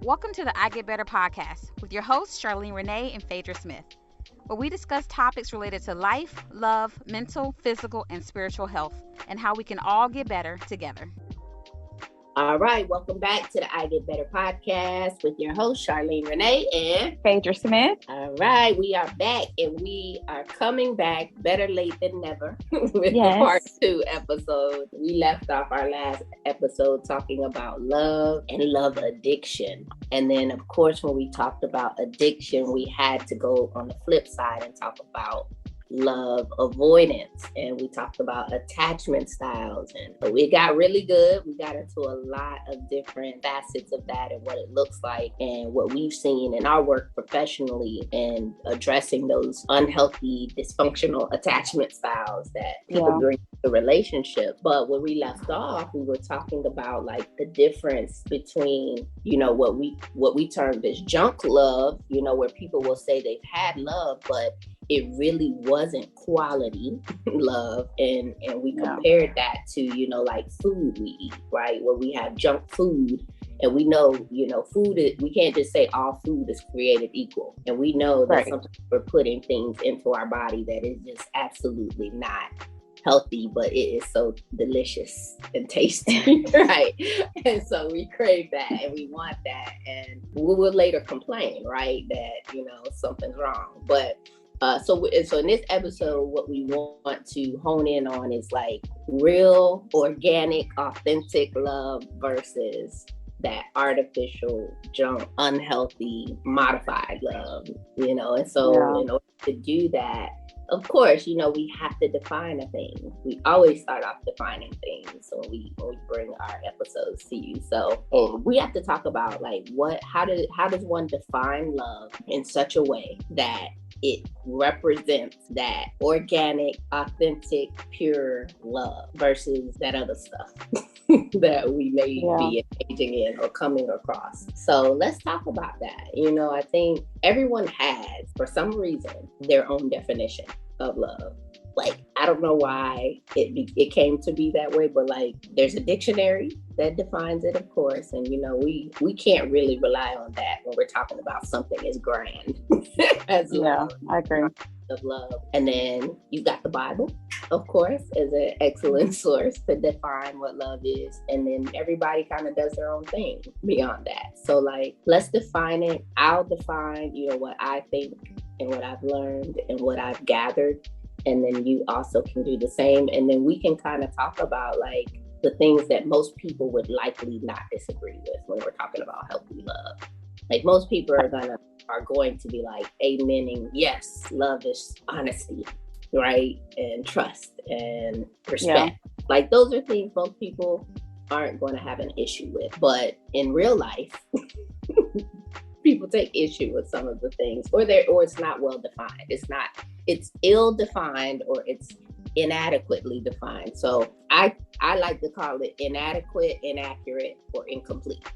Welcome to the I Get Better podcast with your hosts, Charlene Renee and Phaedra Smith, where we discuss topics related to life, love, mental, physical, and spiritual health, and how we can all get better together. All right, welcome back to the I Get Better podcast with your host, Charlene Renee and Phaedra Smith. All right, we are back and we are coming back better late than never with the part 2 episode. We left off our last episode talking about love and love addiction. And then, of course, when we talked about addiction, we had to go on the flip side and talk about love avoidance, and we talked about attachment styles, and it got really good. We got into a lot of different facets of that and what it looks like and what we've seen in our work professionally in addressing those unhealthy, dysfunctional attachment styles that people bring to the relationship. But when we left off, we were talking about like the difference between, what we termed as junk love, where people will say they've had love, but it really wasn't quality love. And we compared that to, like food we eat, right? Where we have junk food and we know, food we can't just say all food is created equal. And we know that sometimes we're putting things into our body that is just absolutely not healthy, but it is so delicious and tasty, right? And so we crave that and we want that. And we will later complain, right? That, something's wrong. But so in this episode, what we want to hone in on is like real, organic, authentic love versus that artificial, junk, unhealthy, modified love, And so in order to do that, of course, we have to define a thing. We always start off defining things when we bring our episodes to you. So we have to talk about like how does one define love in such a way that it represents that organic, authentic, pure love versus that other stuff that we may be engaging in or coming across. So let's talk about that. I think everyone has, for some reason, their own definition of love. Like, I don't know why it came to be that way, but like there's a dictionary that defines it, of course. And, we can't really rely on that when we're talking about something as grand as love. I agree. Of love. And then you got the Bible, of course, as an excellent source to define what love is. And then everybody kind of does their own thing beyond that. So like, let's define it. I'll define, what I think and what I've learned and what I've gathered. And then you also can do the same. And then we can kind of talk about like the things that most people would likely not disagree with when we're talking about healthy love. Like most people are going to be like amening, yes, love is honesty, right? And trust and respect. Yeah. Like those are things most people aren't going to have an issue with. But in real life, people take issue with some of the things, or it's not well defined. It's ill defined, or it's inadequately defined. So I like to call it inadequate, inaccurate, or incomplete.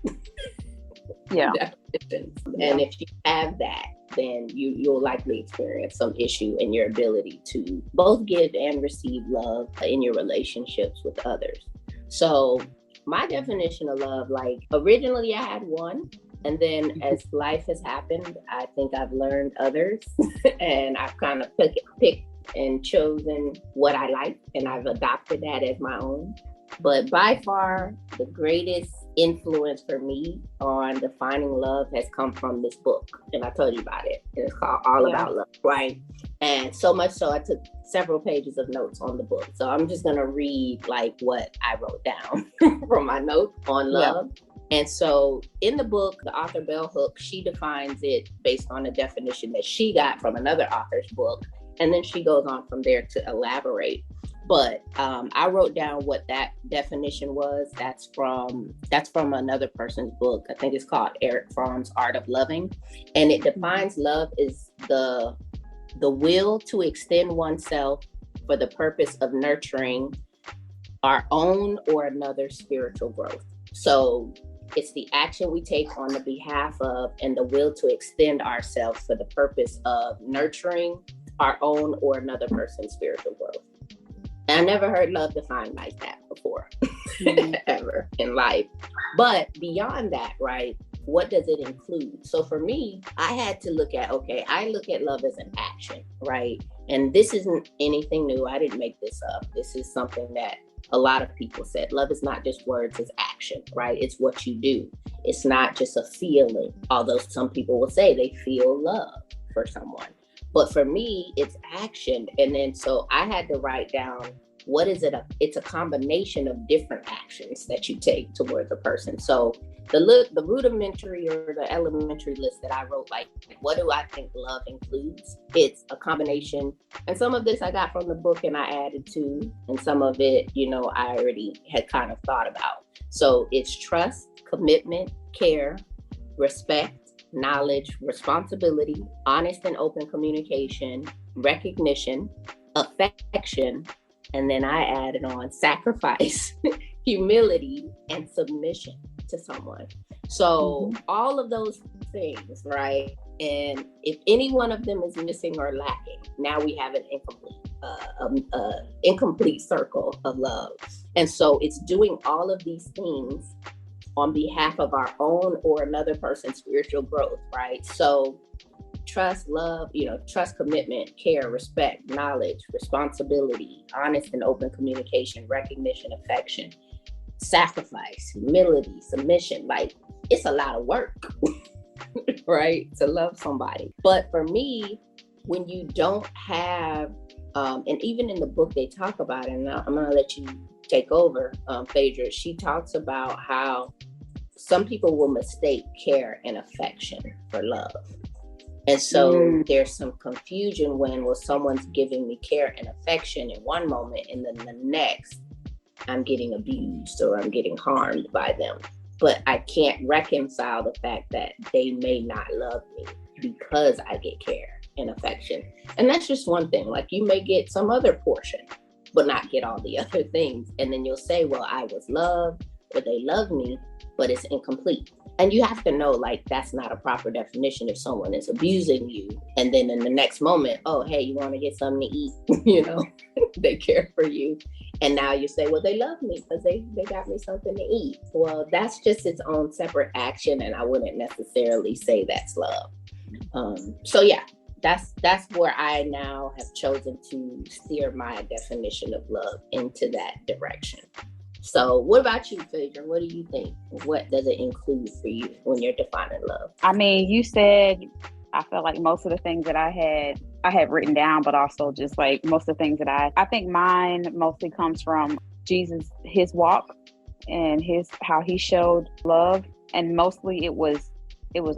Definitions. And if you have that, then you'll likely experience some issue in your ability to both give and receive love in your relationships with others. So my definition of love, like originally I had one. And then as life has happened, I think I've learned others and I've kind of picked and chosen what I like, and I've adopted that as my own. But by far, the greatest influence for me on defining love has come from this book. And I told you about it. It's called All About Love, right? And so much so I took several pages of notes on the book. So I'm just going to read like what I wrote down from my notes on love. Yeah. And so in the book, the author Bell Hooks, she defines it based on a definition that she got from another author's book. And then she goes on from there to elaborate. But I wrote down what that definition was. That's from another person's book. I think it's called Eric Fromm's Art of Loving. And it defines love as the will to extend oneself for the purpose of nurturing our own or another's spiritual growth. So it's the action we take on the behalf of and the will to extend ourselves for the purpose of nurturing our own or another person's spiritual growth. And I never heard love defined like that before, ever in life. But beyond that, right, what does it include? So for me, I had to look at, okay, I look at love as an action, right? And this isn't anything new. I didn't make this up. This is something that a lot of people said. Love is not just words, it's action, right? It's what you do. It's not just a feeling, although some people will say they feel love for someone. But for me, it's action. And then so I had to write down, what is it? It's a combination of different actions that you take towards a person. So the rudimentary or the elementary list that I wrote, like, what do I think love includes? It's a combination. And some of this I got from the book and I added to, and some of it, I already had kind of thought about. So it's trust, commitment, care, respect, knowledge, responsibility, honest and open communication, recognition, affection, and then I added on sacrifice, humility, and submission to someone. So all of those things, right? And if any one of them is missing or lacking, now we have an incomplete circle of love. And so it's doing all of these things on behalf of our own or another person's spiritual growth, right? So trust, love, trust, commitment, care, respect, knowledge, responsibility, honest and open communication, recognition, affection, sacrifice, humility, submission. Like, it's a lot of work, right? To love somebody. But for me, when you don't have, and even in the book they talk about it, and I'm going to let you take over, Phaedra, she talks about how some people will mistake care and affection for love. And so there's some confusion when, well, someone's giving me care and affection in one moment, and then the next I'm getting abused or I'm getting harmed by them. But I can't reconcile the fact that they may not love me because I get care and affection. And that's just one thing. Like, you may get some other portion, but not get all the other things. And then you'll say, well, I was loved, or they love me, but it's incomplete. And you have to know, like, that's not a proper definition if someone is abusing you. And then in the next moment, oh, hey, you want to get something to eat? They care for you. And now you say, well, they love me because they got me something to eat. Well, that's just its own separate action. And I wouldn't necessarily say that's love. So yeah, that's where I now have chosen to steer my definition of love into that direction. So what about you, Phaedra? What do you think? What does it include for you when you're defining love? I mean, you said, I felt like most of the things that I had written down, but also just like most of the things that I think mine mostly comes from Jesus, his walk and how he showed love. And mostly it was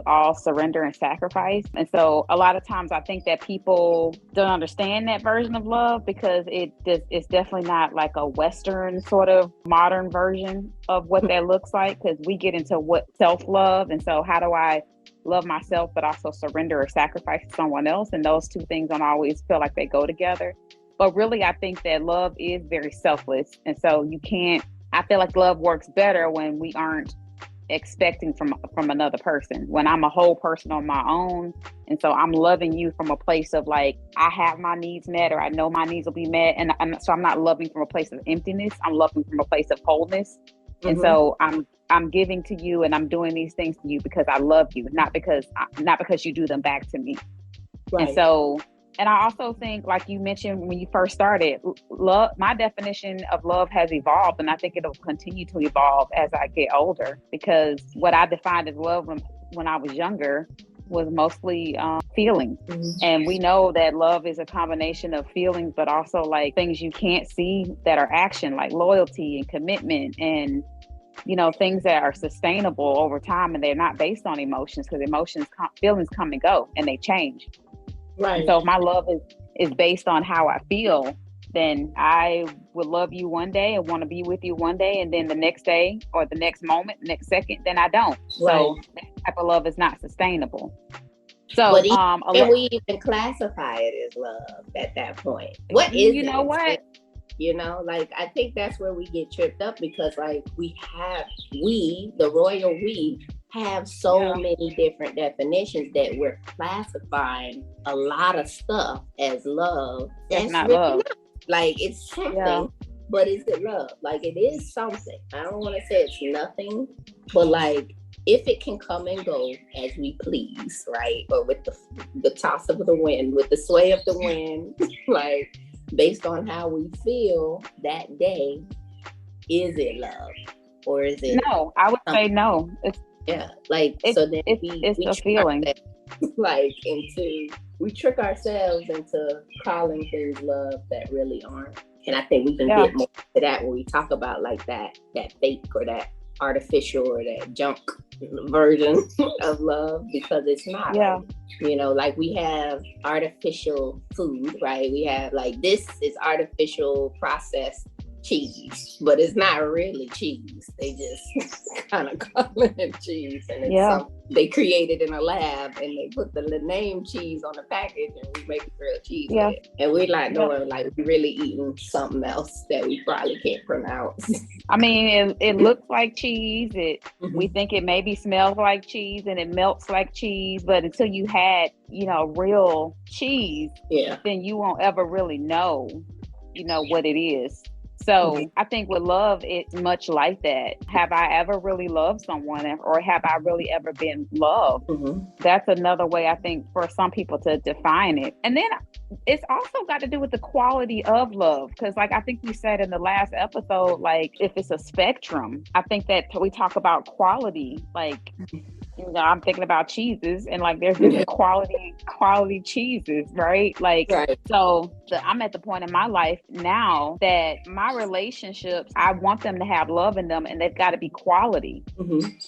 all surrender and sacrifice. And so a lot of times I think that people don't understand that version of love because it's definitely not like a Western sort of modern version of what that looks like, because we get into what self-love. And so how do I love myself, but also surrender or sacrifice to someone else? And those two things don't always feel like they go together. But really, I think that love is very selfless. And so I feel like love works better when we aren't expecting from another person, when I'm a whole person on my own. And so I'm loving you from a place of like, I have my needs met, or I know my needs will be met. And so I'm not loving from a place of emptiness. I'm loving from a place of wholeness. Mm-hmm. And so I'm giving to you and I'm doing these things to you because I love you, not because you do them back to me. Right. And so, and I also think, like you mentioned when you first started, love, my definition of love has evolved, and I think it'll continue to evolve as I get older, because what I defined as love when I was younger was mostly feelings. Mm-hmm. And we know that love is a combination of feelings, but also like things you can't see that are action, like loyalty and commitment and, things that are sustainable over time, and they're not based on emotions, because feelings come and go and they change. Right. And so if my love is based on how I feel, then I would love you one day and want to be with you one day, and then the next day or the next moment, next second, then I don't. Right. So that type of love is not sustainable. So can we even classify it as love at that point? What is you know what? Like, I think that's where we get tripped up, because like the royal we have so many different definitions that we're classifying a lot of stuff as love. That's not really love. Like, it's something, but is it love? Like, it is something. I don't want to say it's nothing, but like, if it can come and go as we please, right? Or with the toss of the wind, with the sway of the wind, like based on how we feel that day, is it love? Or is it? No, I would say no. So then it's a feeling. We trick ourselves into calling things love that really aren't. And I think we can get more to that when we talk about like that fake or that artificial or that junk version of love, because it's not. Yeah. Like we have artificial food, right? We have like, this is artificial processed cheese, but it's not really cheese. They just kind of call it cheese, and it's something they created in a lab, and they put the name cheese on the package, and we make real cheese with it. And we're like, like we're really eating something else that we probably can't pronounce. I mean, it looks like cheese. We think it maybe smells like cheese, and it melts like cheese, but until you had, real cheese, then you won't ever really know, what it is. So I think with love, it's much like that. Have I ever really loved someone, or have I really ever been loved? That's another way, I think, for some people to define it. And then it's also got to do with the quality of love. Because like I think we said in the last episode, like if it's a spectrum, I think that we talk about quality, like, I'm thinking about cheeses, and like there's different quality cheeses, right? Like, so I'm at the point in my life now that my relationships, I want them to have love in them, and they've got to be quality.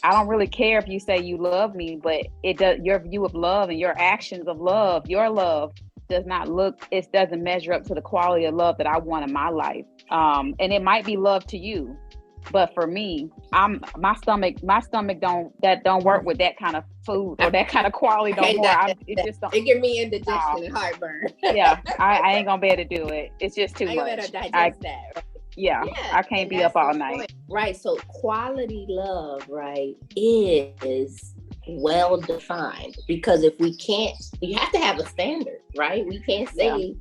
I don't really care if you say you love me, but your view of love and your actions of love, your love it doesn't measure up to the quality of love that I want in my life. And it might be love to you, but for me, my stomach don't work with that kind of food or that kind of quality no more. It give me indigestion and heartburn. I ain't gonna be able to do it. It's just too much. Better digest that. Yeah, I can't be up all night. Right. So quality love, right, is well defined, because if we can't, you have to have a standard, right? We can't say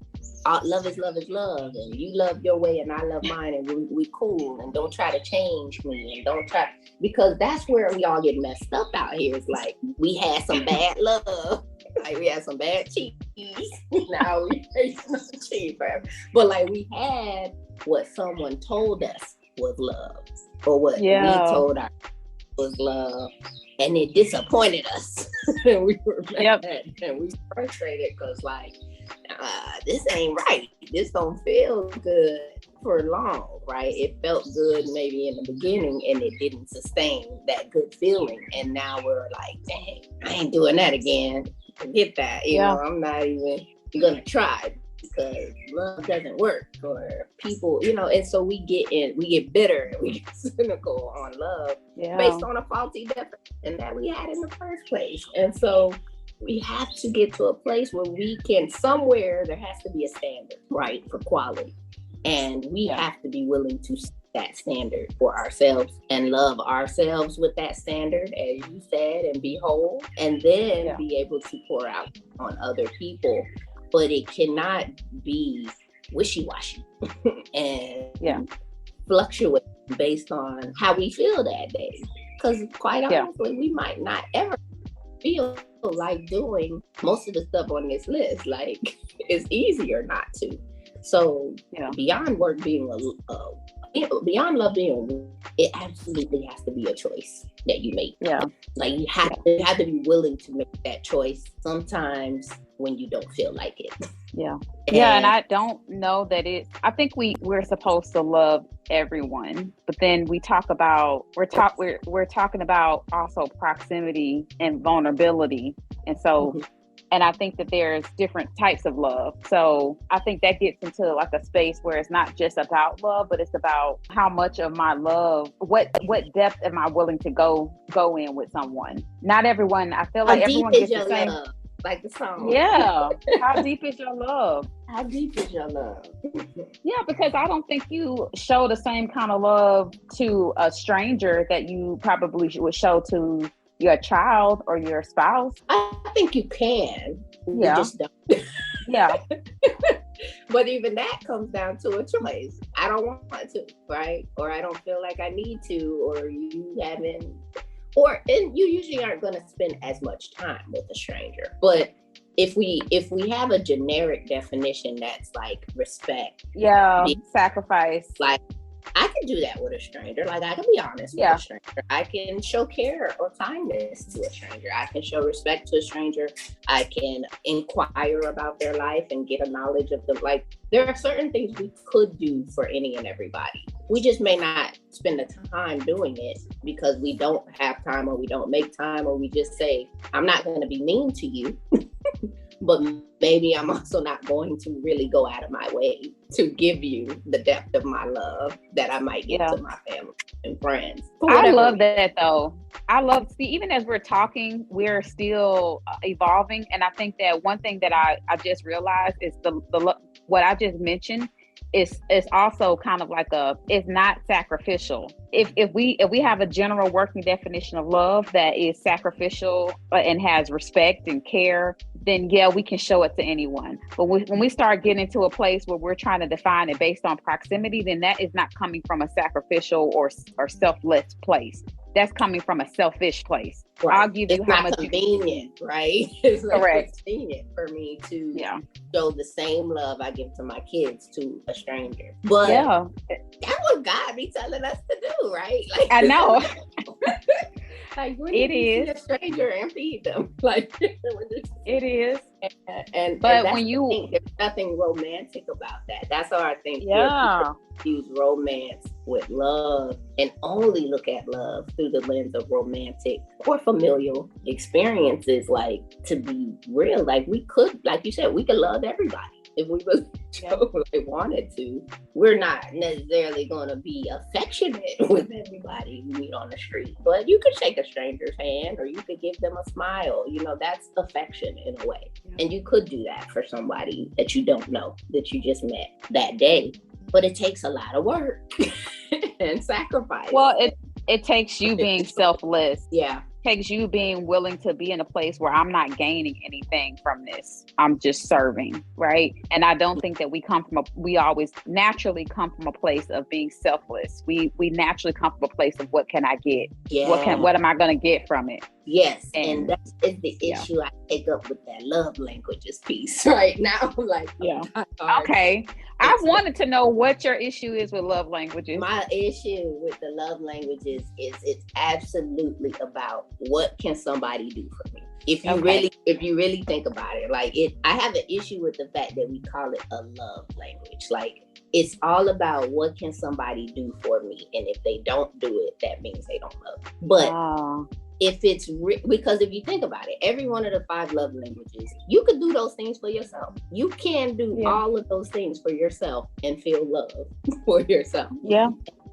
love is love, and you love your way and I love mine, and we cool, and don't try to change me, and don't try, because that's where we all get messed up out here. It's like we had some bad love, like we had some bad cheese. Now we hate some cheese forever. But like we had what someone told us was love, or what we told our was love, and it disappointed us. And we were mad and we frustrated because like, this ain't right. This don't feel good for long, right? It felt good maybe in the beginning, and it didn't sustain that good feeling. And now we're like, dang, I ain't doing that again. Forget that. You know, I'm not even gonna try, because love doesn't work for people, and so we get bitter, and we get cynical on love based on a faulty definition that we had in the first place. And so we have to get to a place where somewhere there has to be a standard, right, for quality. And we have to be willing to set that standard for ourselves and love ourselves with that standard, as you said, and be whole, and then be able to pour out on other people. But it cannot be wishy-washy and fluctuate based on how we feel that day. Because quite honestly, we might not ever feel like doing most of the stuff on this list. Like, it's easier not to. So beyond work being beyond love being, it absolutely has to be a choice that you make. Like you have to be willing to make that choice sometimes when you don't feel like it. And I don't know that I think we're supposed to love everyone, but then we're talking about also proximity and vulnerability. And so and I think that there's different types of love. So I think that gets into like a space where it's not just about love, but it's about how much of my love, what depth am I willing to go in with someone? Not everyone, I feel like everyone gets the same. Love? Like the song. Yeah. How deep is your love? How deep is your love? Yeah, because I don't think you show the same kind of love to a stranger that you probably would show to your child or your spouse. I think you can. Yeah. You just don't. Yeah. But even that comes down to a choice. I don't want to, right? Or I don't feel like I need to, or you haven't, and you usually aren't going to spend as much time with a stranger. But if we have a generic definition that's like respect, sacrifice, like I can do that with a stranger. Like I can be honest with a stranger. I can show care or kindness to a stranger. I can show respect to a stranger. I can inquire about their life and get a knowledge of them. Like there are certain things we could do for any and everybody. We just may not spend the time doing it because we don't have time, or we don't make time, or we just say, I'm not going to be mean to you. But maybe I'm also not going to really go out of my way to give you the depth of my love that I might give to my family and friends. I love that though. Even as we're talking, we're still evolving. And I think that one thing that I just realized is the what I just mentioned is also kind of like it's not sacrificial. If we have a general working definition of love that is sacrificial and has respect and care, then we can show it to anyone. But when we start getting into a place where we're trying to define it based on proximity, then that is not coming from a sacrificial or selfless place. That's coming from a selfish place. Right. I'll give you how much convenient, right? It's not correct. Convenient for me to show the same love I give to my kids to a stranger. But that's what God be telling us to do, right? Like I know. Like when it is see a stranger and feed them, like it is. But when there's nothing romantic about that. That's how I think. Use romance with love and only look at love through the lens of romantic or familial experiences. Like to be real, like we could, like you said, we could love everybody. If we really wanted to. We're not necessarily going to be affectionate with everybody we meet on the street, but you could shake a stranger's hand or you could give them a smile. You know, that's affection in a way. And you could do that for somebody that you don't know, that you just met that day. But it takes a lot of work and sacrifice. Well, it takes you being selfless. Yeah. Takes you being willing to be in a place where I'm not gaining anything from this. I'm just serving, right? And I don't think that we always naturally come from a place of being selfless. We naturally come from a place of what can I get? Yeah. What am I going to get from it? Yes, and that's the issue I take up with that love languages piece right now. Like, okay. I wanted to know what your issue is with love languages. My issue with the love languages is it's absolutely about what can somebody do for me. If you really think about it, I have an issue with the fact that we call it a love language. Like, it's all about what can somebody do for me, and if they don't do it, that means they don't love me. But if it's because if you think about it, every one of the 5 love languages, you could do those things for yourself. You can do all of those things for yourself and feel love for yourself. Yeah.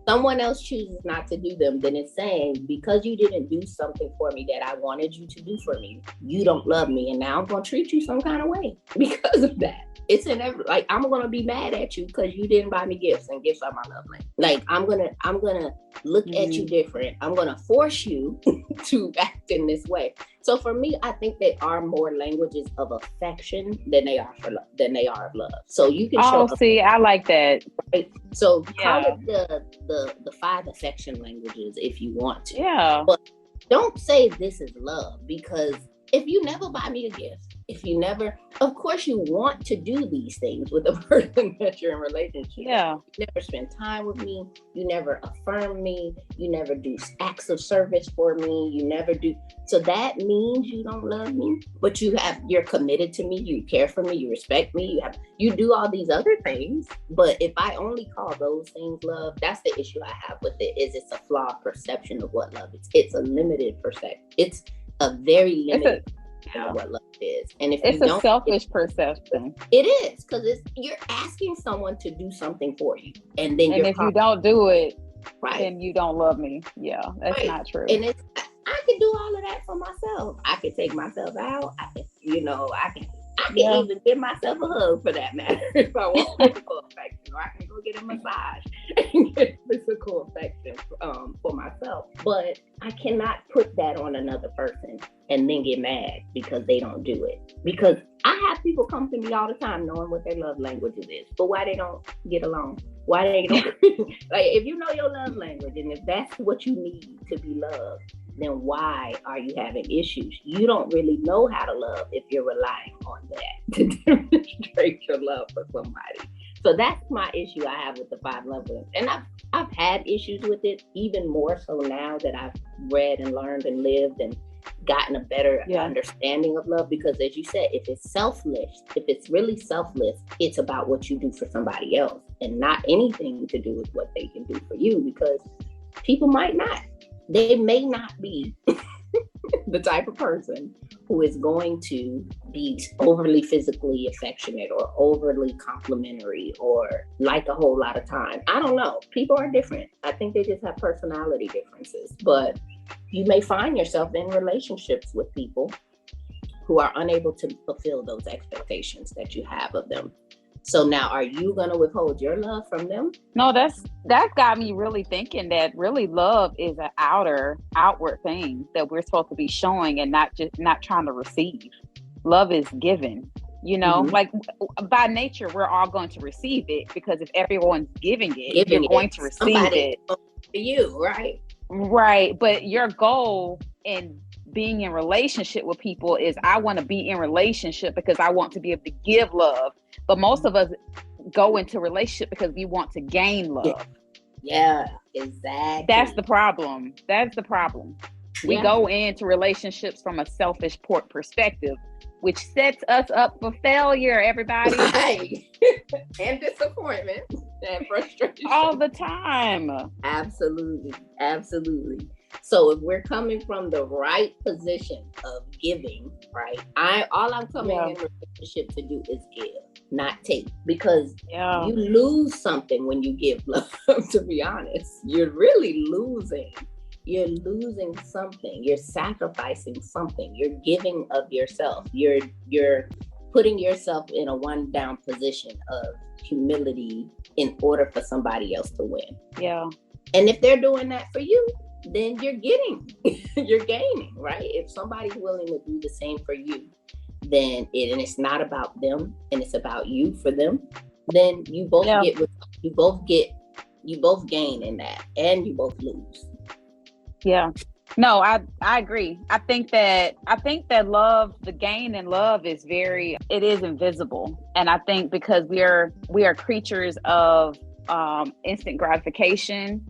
Someone else chooses not to do them, then it's saying, because you didn't do something for me that I wanted you to do for me, you don't love me, and now I'm going to treat you some kind of way because of that. It's in every, like, I'm going to be mad at you because you didn't buy me gifts, and gifts are my love language. Like, I'm going to look at you different. I'm going to force you to act in this way. So for me, I think they are more languages of affection than they are of love. So you can show. Oh, see, I like that. Right? So call it the 5 affection languages if you want to. Yeah. But don't say this is love, because if you never buy me a gift, of course you want to do these things with the person that you're in relationship. Yeah. You never spend time with me. You never affirm me. You never do acts of service for me. You never do. So that means you don't love me, but you're committed to me. You care for me. You respect me. You do all these other things. But if I only call those things love, that's the issue I have with it, is it's a flawed perception of what love is. It's a limited perception. It's a very limited of what love is. And if it's a selfish perception. It is, because you're asking someone to do something for you, and then if you don't do it, right, then you don't love me. Yeah, that's not true. And I can do all of that for myself. I can take myself out. I can even give myself a hug, for that matter, if I want physical affection, or I can go get a massage and get physical affection for myself. But I cannot put that on another person and then get mad because they don't do it. Because I have people come to me all the time knowing what their love languages is, but why they don't get along. Why they don't like, if you know your love language and if that's what you need to be loved, then why are you having issues? You don't really know how to love if you're relying on that to demonstrate your love for somebody. So that's my issue I have with the 5 love languages. And I've had issues with it, even more so now that I've read and learned and lived and gotten a better understanding of love. Because as you said, if it's selfless, if it's really selfless, it's about what you do for somebody else and not anything to do with what they can do for you, because people might not. They may not be the type of person who is going to be overly physically affectionate or overly complimentary or like a whole lot of time. I don't know. People are different. I think they just have personality differences. But you may find yourself in relationships with people who are unable to fulfill those expectations that you have of them. So now, are you going to withhold your love from them? No, that got me really thinking that really love is an outward thing that we're supposed to be showing and not trying to receive. Love is given, like by nature, we're all going to receive it, because if everyone's giving it, you're going to receive it. For you, right? Right. But your goal in being in relationship with people is, I want to be in relationship because I want to be able to give love. But most of us go into relationship because we want to gain love. Yeah, exactly. That's the problem. We go into relationships from a selfish perspective, which sets us up for failure, everybody. Right. And disappointment and frustration. All the time. Absolutely. So if we're coming from the right position of giving, right? All I'm coming in a relationship to do is give, not take. Because you lose something when you give love, to be honest. You're really losing. You're losing something. You're sacrificing something. You're giving of yourself. You're putting yourself in a one down position of humility in order for somebody else to win. Yeah. And if they're doing that for you, then you're gaining, right? If somebody's willing to do the same for you, then it's not about them and it's about you for them, then you both gain in that, and you both lose. Yeah. No, I agree. I think that love, the gain in love it is invisible. And I think because we are creatures of instant gratification,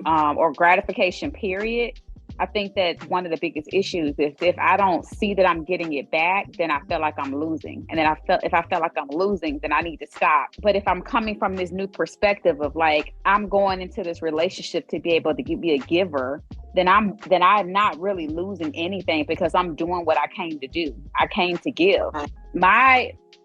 or gratification, period. I think that one of the biggest issues is if I don't see that I'm getting it back, then I feel like I'm losing. And then if I feel like I'm losing, then I need to stop. But if I'm coming from this new perspective of like, I'm going into this relationship to be able to be a giver, then I'm not really losing anything, because I'm doing what I came to do. I came to give.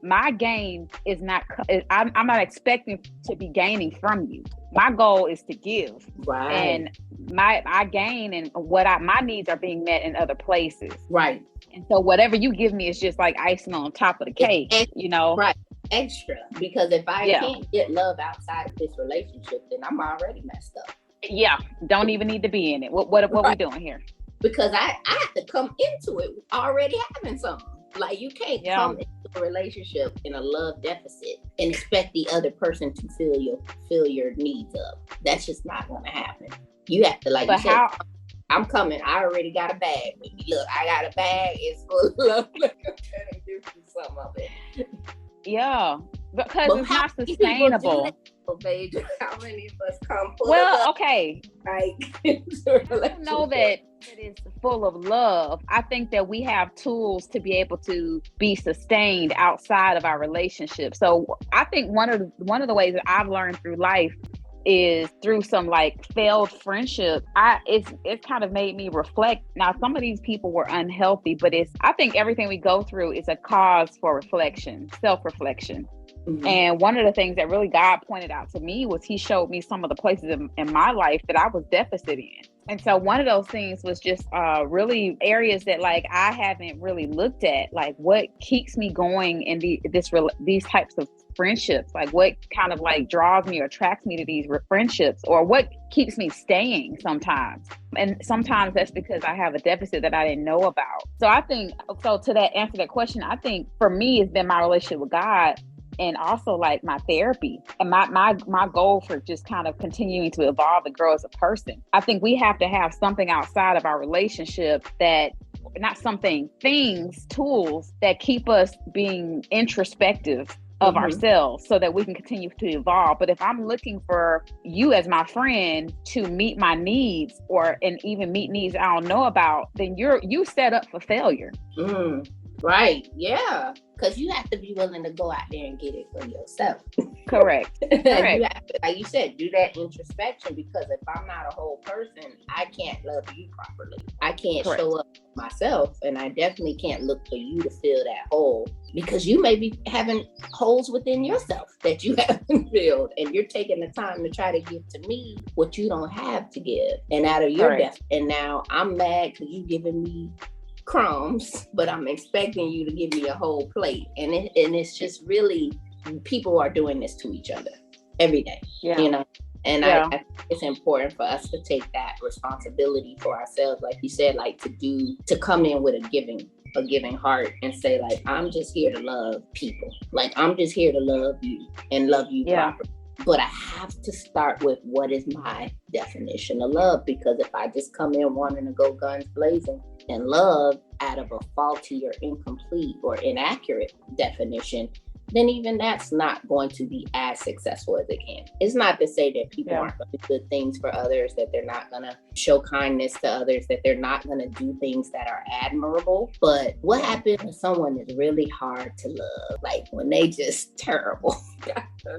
My gain is not, I'm not expecting to be gaining from you. My goal is to give. Right. And my gain and my needs are being met in other places. Right. And so whatever you give me is just like icing on top of the cake, Right. Extra. Because if I can't get love outside of this relationship, then I'm already messed up. Yeah. Don't even need to be in it. What we doing here? Because I have to come into it already having something. Like, you can't come into a relationship in a love deficit and expect the other person to fill your needs up. That's just not going to happen. You have to, like, I'm coming. I already got a bag with me. Look, I got a bag. It's full of love. Look, I'm trying to give you some of it. Yeah, because it's not sustainable. How many of us come full of okay. I don't know that it is full of love. I think that we have tools to be able to be sustained outside of our relationship. So I think one of the ways that I've learned through life is through some like failed friendship. It's kind of made me reflect. Now, some of these people were unhealthy, but I think everything we go through is a cause for reflection, self-reflection. Mm-hmm. And one of the things that really God pointed out to me was He showed me some of the places in my life that I was deficit in. And so one of those things was just really areas that like I haven't really looked at, like what keeps me going in these types of friendships, like what kind of like draws me or attracts me to these friendships, or what keeps me staying sometimes. And sometimes that's because I have a deficit that I didn't know about. So I think, to answer that question, I think for me it's been my relationship with God. and also like my therapy and my goal for just kind of continuing to evolve and grow as a person. I think we have to have something outside of our relationship that not something, things, tools that keep us being introspective of ourselves so that we can continue to evolve. But if I'm looking for you as my friend to meet my needs and even meet needs I don't know about, then you set up for failure. Right. Yeah. Because you have to be willing to go out there and get it for yourself. Correct. You have to, like you said, do that introspection, because if I'm not a whole person, I can't love you properly. I can't show up myself, and I definitely can't look for you to fill that hole, because you may be having holes within yourself that you haven't filled, and you're taking the time to try to give to me what you don't have to give. And out of your depth, and now I'm mad because you giving me crumbs, but I'm expecting you to give me a whole plate. And it's just really, people are doing this to each other every day, you know? And I think it's important for us to take that responsibility for ourselves, like you said, like to come in with a giving heart and say, like, I'm just here to love people. Like, I'm just here to love you and love you properly. But I have to start with what is my definition of love, because if I just come in wanting to go guns blazing and love out of a faulty or incomplete or inaccurate definition, then even that's not going to be as successful as it can. It's not to say that people aren't going to do good things for others, that they're not going to show kindness to others, that they're not going to do things that are admirable. But what happens when someone is really hard to love? Like when they just terrible.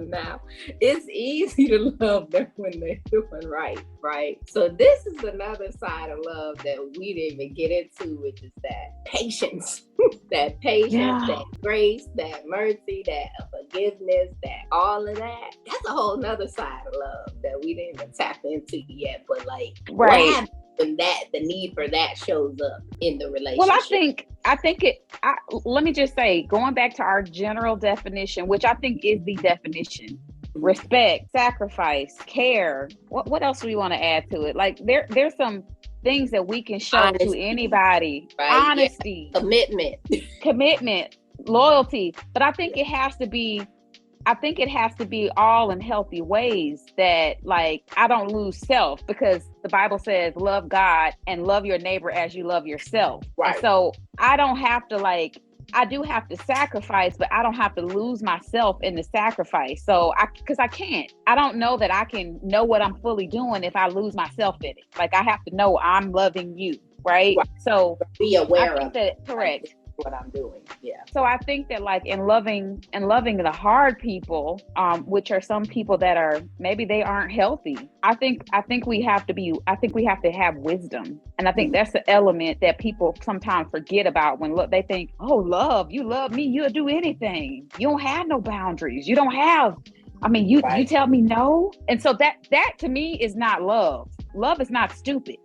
Now, it's easy to love them when they're doing right? So this is another side of love that we didn't even get into, which is that patience. That that grace, that mercy, that forgiveness, that all of that. That's a whole nother side of love that we didn't even tap into yet. But like, what happens when the need for that shows up in the relationship? Well, I think let me just say, going back to our general definition, which I think is the definition: respect, sacrifice, care. What else do we want to add to it? Like there's some things that we can show to anybody. Honesty, commitment, loyalty. But I think it has to be all in healthy ways, that like I don't lose self, because the Bible says love God and love your neighbor as you love yourself. Right. And so I don't have to I do have to sacrifice, but I don't have to lose myself in the sacrifice. So because I can't. I don't know that I can know what I'm fully doing if I lose myself in it. Like I have to know I'm loving you, right? So be aware of that. Correct. What I'm doing. Yeah. So I think that like in loving the hard people, which are some people that are maybe they aren't healthy. I think we have to have wisdom. And I think that's the element that people sometimes forget about when they think, oh, love, you love me, you'll do anything. You don't have no boundaries. You don't have, you tell me no. And so that to me is not love. Love is not stupid.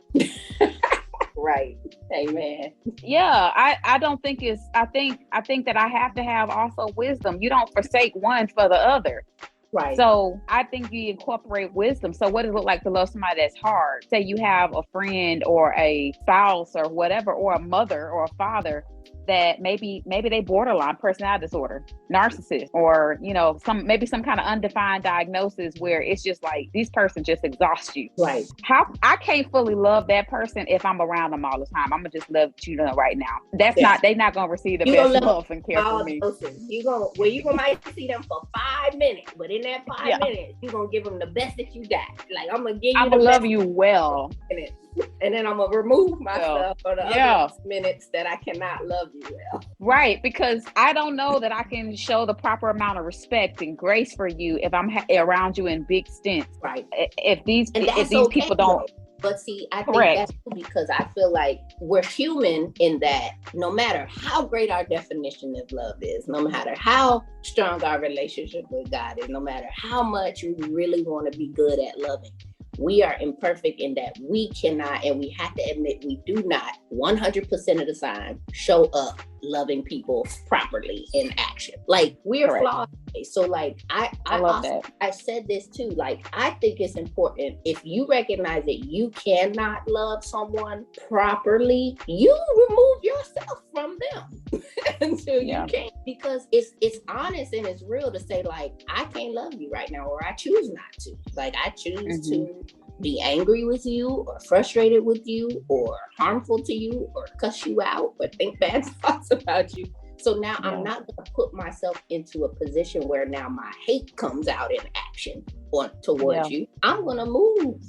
Right. Amen. Yeah, I don't think I think that I have to have also wisdom. You don't forsake one for the other. Right. So I think you incorporate wisdom. So what does it look like to love somebody that's hard? Say you have a friend or a spouse or whatever, or a mother or a father that maybe they borderline personality disorder, narcissist, or some kind of undefined diagnosis where it's just like this person just exhausts you. Right. How I can't fully love that person if I'm around them all the time. I'm gonna just love you right now. They're not gonna receive the best love and care from me. You might see them for 5 minutes, but in that 5 minutes, you're gonna give them the best that you got. Like I'm gonna love you well. And then I'm gonna remove myself for the other minutes that I cannot love you well. Right, because I don't know that I can show the proper amount of respect and grace for you if I'm around you in big stints. Right. If these people don't. But see, I think that's because I feel like we're human in that no matter how great our definition of love is, no matter how strong our relationship with God is, no matter how much we really want to be good at loving, we are imperfect in that we cannot, and we have to admit we do not 100% of the time show up loving people properly in action. Like we're flawed. So like I love that. I said this too, like I think it's important if you recognize that you cannot love someone properly, you remove yourself from them until you can. because it's honest and it's real to say, like, I can't love you right now, or I choose not to. Like, I choose to be angry with you, or frustrated with you, or harmful to you, or cuss you out, or think bad thoughts about you. So now I'm not going to put myself into a position where now my hate comes out in action towards you. I'm going to move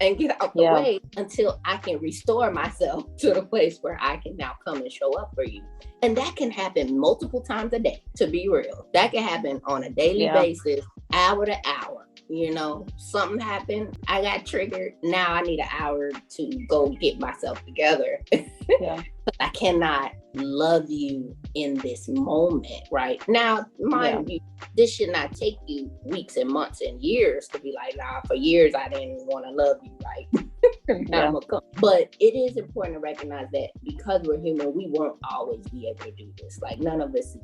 and get out the way until I can restore myself to the place where I can now come and show up for you. And that can happen multiple times a day, to be real. That can happen on a daily basis, hour to hour. You know, something happened, I got triggered. Now I need an hour to go get myself together. I cannot love you in this moment, right? Now, mind you, this should not take you weeks and months and years to be like, nah, for years I didn't want to love you, right? But it is important to recognize that because we're human, we won't always be able to do this. Like, none of us is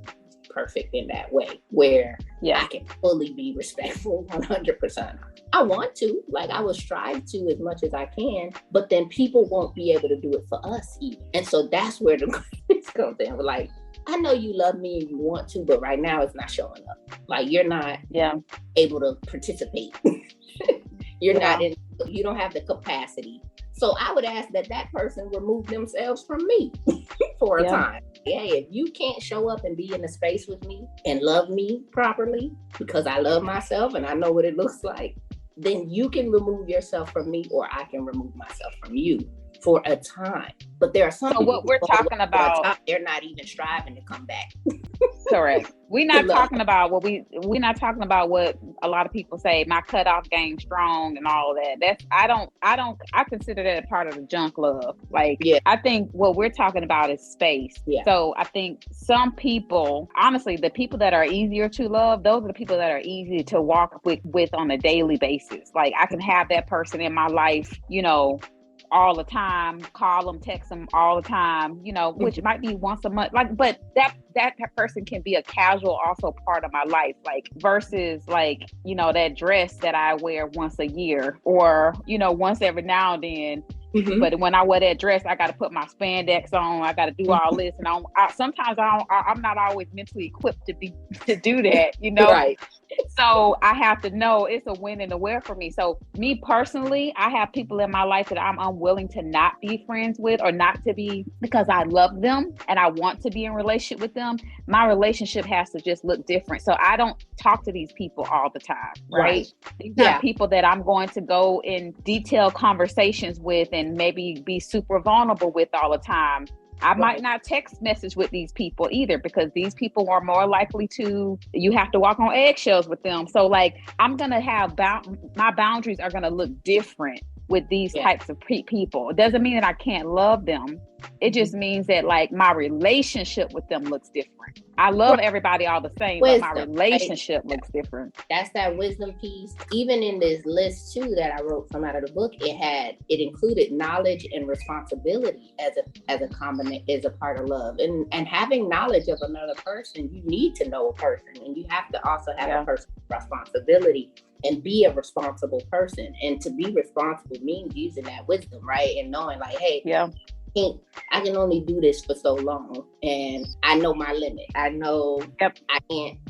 perfect in that way, where I can fully be respectful 100%. I want to, like, I will strive to as much as I can, but then people won't be able to do it for us either. And so that's where the grace comes in. Like, I know you love me and you want to, but right now it's not showing up. Like, you're not able to participate. You're not in, you don't have the capacity. So I would ask that person remove themselves from me for a time. If you can't show up and be in the space with me and love me properly, because I love myself and I know what it looks like, then you can remove yourself from me, or I can remove myself from you for a time. But there are some people what we're talking about, they're not even striving to come back. Correct. We're not talking about we're not talking about what a lot of people say, my cutoff game strong and all of that. I consider that a part of the junk love. Like, I think what we're talking about is space. So I think some people, honestly, the people that are easier to love, those are the people that are easy to walk with on a daily basis. Like, I can have that person in my life, you know, all the time, call them, text them all the time, you know, which might be once a month. Like, but that person can be a casual also part of my life, like, versus like, you know, that dress that I wear once a year, or, you know, once every now and then. But when I wear that dress, I got to put my spandex on. I got to do all this, and sometimes I'm not always mentally equipped to do that, you know. Right. So I have to know it's a when and a where for me. So me personally, I have people in my life that I'm unwilling to not be friends with, or not to be, because I love them and I want to be in a relationship with them. My relationship has to just look different. So I don't talk to these people all the time, right? These are people that I'm going to go in detailed conversations with and maybe be super vulnerable with all the time. I might not text message with these people either, because these people are more likely to, you have to walk on eggshells with them. So like, I'm going to have, my boundaries are going to look different with these types of people. It doesn't mean that I can't love them. It just means that like my relationship with them looks different. I love everybody all the same, but my relationship looks different. That's that wisdom piece. Even in this list too that I wrote from out of the book, it included knowledge and responsibility as a combination, as a part of love. And having knowledge of another person, you need to know a person, and you have to also have a person's responsibility and be a responsible person. And to be responsible means using that wisdom, right? And knowing like, hey, I can only do this for so long, and I know my limit. I know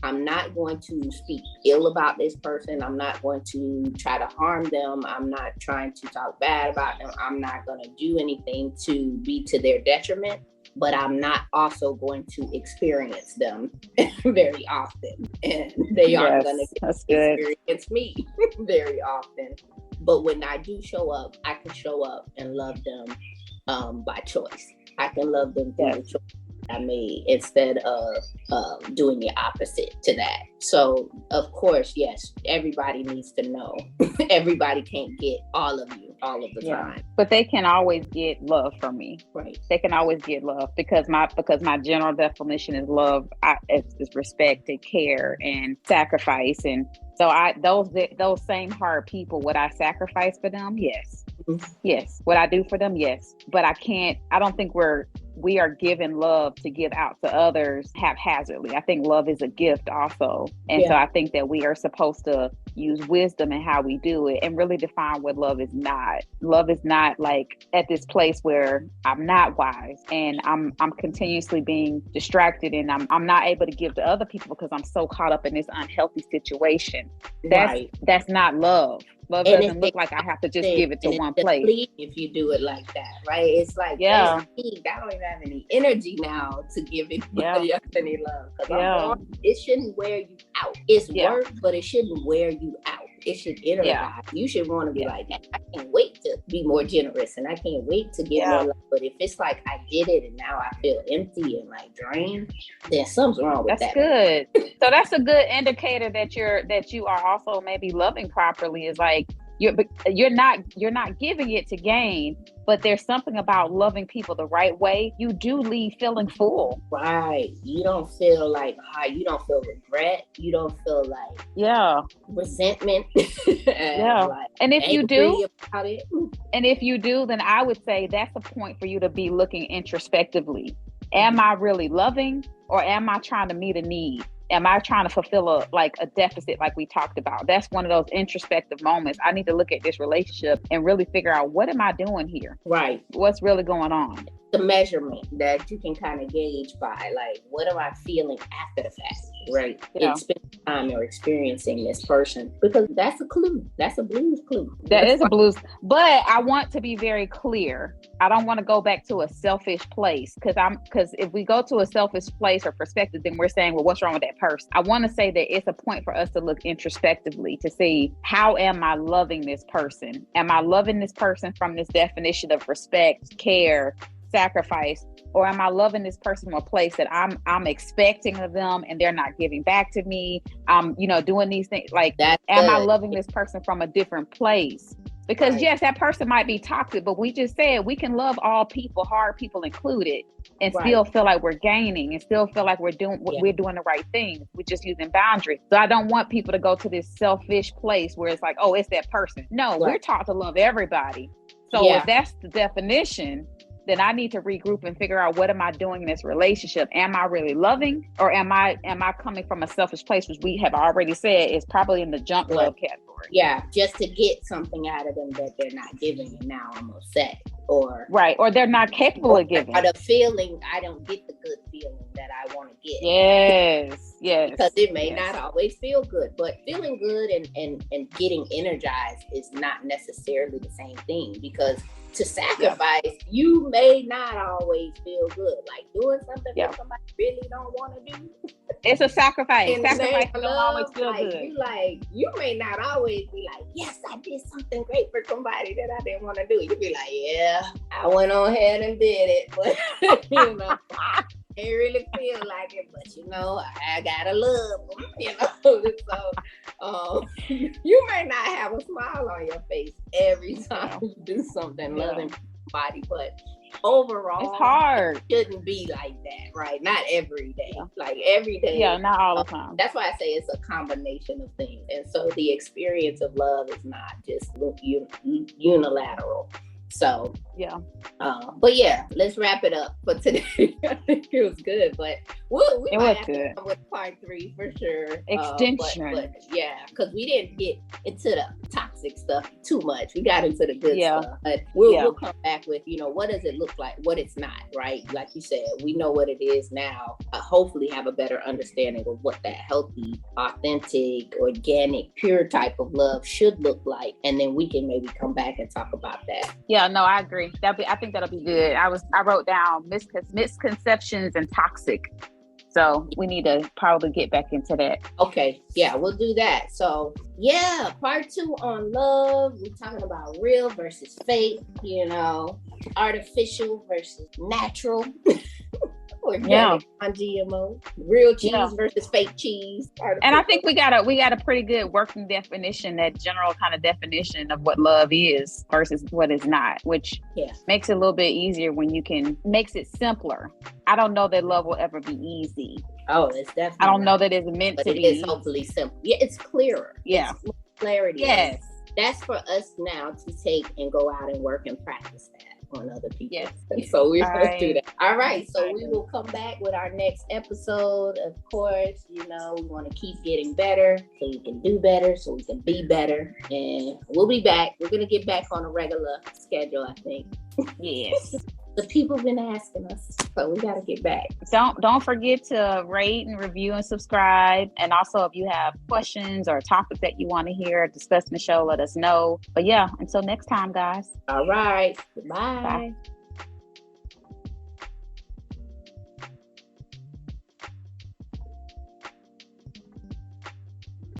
I'm not going to speak ill about this person. I'm not going to try to harm them. I'm not trying to talk bad about them. I'm not going to do anything to be to their detriment, but I'm not also going to experience them very often. And they aren't going to experience me very often. But when I do show up, I can show up and love them by choice. I can love them through the choice I made, instead of doing the opposite to that. So of course, yes, everybody needs to know. Everybody can't get all of you all of the time, but they can always get love from me. Right? They can always get love, because my general definition is love. It's respect and care and sacrifice. And so those same hard people, would I sacrifice for them? Yes. Yes. Would I do for them? Yes. But I don't think we are given love to give out to others haphazardly. I think love is a gift also. And so I think that we are supposed to use wisdom in how we do it and really define what love is not. Love is not like at this place where I'm not wise and I'm continuously being distracted and I'm not able to give to other people because I'm so caught up in this unhealthy situation. That's not love. Love doesn't look like I have to just give it to one place. If you do it like that, right? It's like, I don't even have any energy now to give anybody else any love. It shouldn't wear you out. It's work, but it shouldn't wear you out. It should energize. You should want to be like, I can't wait to be more generous and I can't wait to give more love. But if it's like I did it and now I feel empty and like drained, then something's wrong with that. That's good. So that's a good indicator that you are also maybe loving properly, is like you're not giving it to gain, but there's something about loving people the right way. You do leave feeling full. Right. You don't feel like you don't feel regret. You don't feel like resentment. And if you do, then I would say that's a point for you to be looking introspectively. Am I really loving, or am I trying to meet a need? Am I trying to fulfill a deficit like we talked about? That's one of those introspective moments. I need to look at this relationship and really figure out, what am I doing here? Right. What's really going on? The measurement that you can kind of gauge by, like, what am I feeling after the fact, right? In spending time or experiencing this person, because that's a clue. That's a blues clue. That is a blues. But I want to be very clear. I don't want to go back to a selfish place, because if we go to a selfish place or perspective, then we're saying, well, what's wrong with that person? I want to say that it's a point for us to look introspectively to see, how am I loving this person? Am I loving this person from this definition of respect, care, sacrifice, or am I loving this person from a place that I'm expecting of them and they're not giving back to me? I'm doing these things like that. Am I loving this person from a different place? Because yes, that person might be toxic, but we just said we can love all people, hard people included, and still feel like we're gaining and still feel like we're doing the right thing. We're just using boundaries. So I don't want people to go to this selfish place where it's like, oh, it's that person. No, we're taught to love everybody. So if that's the definition, then I need to regroup and figure out, what am I doing in this relationship? Am I really loving, or am I coming from a selfish place, which we have already said is probably in the junk love category? Yeah, just to get something out of them that they're not giving, and now I'm upset. Or they're not capable of giving. Or the feeling, I don't get the good feeling that I want to get. Yes. Because it may not always feel good, but feeling good and getting energized is not necessarily the same thing, because to sacrifice, you may not always feel good. Like doing something that somebody really don't want to do. It's a sacrifice. Sacrifice don't always feel good. You may not always be like, yes, I did something great for somebody that I didn't want to do. You be like, yeah, I went on ahead and did it, but it really feel like it. But I gotta love them. So you may not have a smile on your face every time you do something loving somebody, but overall, it's hard. It shouldn't be like that, right? Not every day. Like every day. Yeah, not all the time. That's why I say it's a combination of things. And so the experience of love is not just unilateral. So but let's wrap it up for today. I think it was good, but we might have to come with part 3 for sure. Extension. But because we didn't get into the toxic stuff too much. We got into the good stuff, but we'll come back with what does it look like, what it's not, right? Like you said, we know what it is now. Hopefully have a better understanding of what that healthy, authentic, organic, pure type of love should look like, and then we can maybe come back and talk about that. Yeah, no, I agree. I think that'll be good. I wrote down misconceptions and toxic. So we need to probably get back into that. Okay. Yeah, we'll do that. So part 2 on love. We're talking about real versus fake, artificial versus natural. Organic, non-GMO, real cheese versus fake cheese. And I think we got a pretty good working definition, that general kind of definition of what love is versus what is not, which makes it a little bit easier makes it simpler. I don't know that love will ever be easy. Oh, it's definitely. I don't know that it's meant to be. It's hopefully simple. Yeah, it's clearer. Yeah, it's clarity. Yes, that's for us now to take and go out and work and practice that. on other people. Yes. So we're going to do that. All right. So we will come back with our next episode. Of course, we want to keep getting better so we can do better, so we can be better. And we'll be back. We're going to get back on a regular schedule, I think. Yes. The people have been asking us, so we got to get back. Don't forget to rate and review and subscribe. And also, if you have questions or topics that you want to hear discussed in the show, let us know. But yeah, until next time, guys. All right. Bye. Bye.